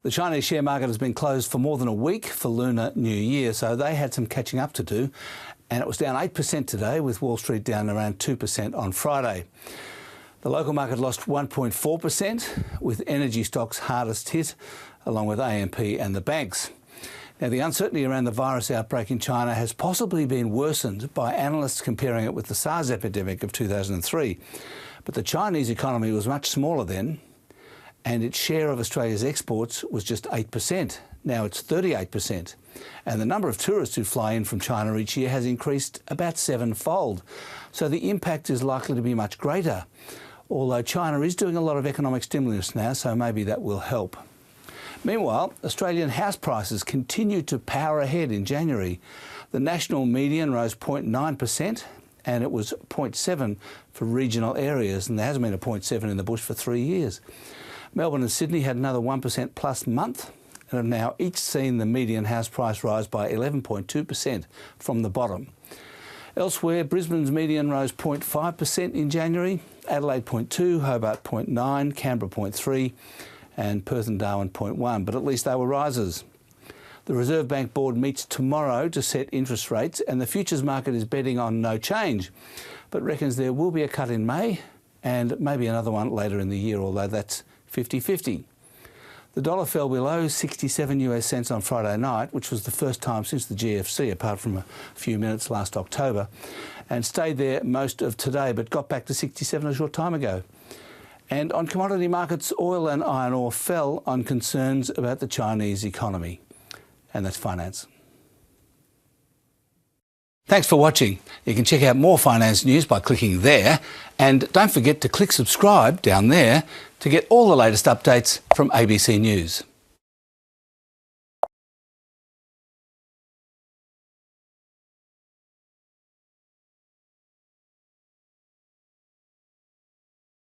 The Chinese share market has been closed for more than a week for Lunar New Year, so they had some catching up to do, and it was down 8% today, with Wall Street down around 2% on Friday. The local market lost 1.4%, with energy stocks hardest hit, along with AMP and the banks. Now, the uncertainty around the virus outbreak in China has possibly been worsened by analysts comparing it with the SARS epidemic of 2003. But the Chinese economy was much smaller then, and its share of Australia's exports was just 8%. Now it's 38%. And the number of tourists who fly in from China each year has increased about 7-fold. So the impact is likely to be much greater, although China is doing a lot of economic stimulus now, so maybe that will help. Meanwhile, Australian house prices continued to power ahead in January. The national median rose 0.9%, and it was 0.7 for regional areas, and there hasn't been a 0.7 in the bush for 3 years. Melbourne and Sydney had another 1% plus month, and have now each seen the median house price rise by 11.2% from the bottom. Elsewhere, Brisbane's median rose 0.5% in January, Adelaide 0.2, Hobart 0.9, Canberra 0.3, and Perth and Darwin 0.1, but at least they were rises. The Reserve Bank Board meets tomorrow to set interest rates, and the futures market is betting on no change, but reckons there will be a cut in May and maybe another one later in the year, although that's 50-50. The dollar fell below 67 US cents on Friday night, which was the first time since the GFC, apart from a few minutes last October, and stayed there most of today, but got back to 67 a short time ago. And on commodity markets, oil and iron ore fell on concerns about the Chinese economy. And that's finance. Thanks for watching. You can check out more finance news by clicking there, and don't forget to click subscribe down there to get all the latest updates from ABC News.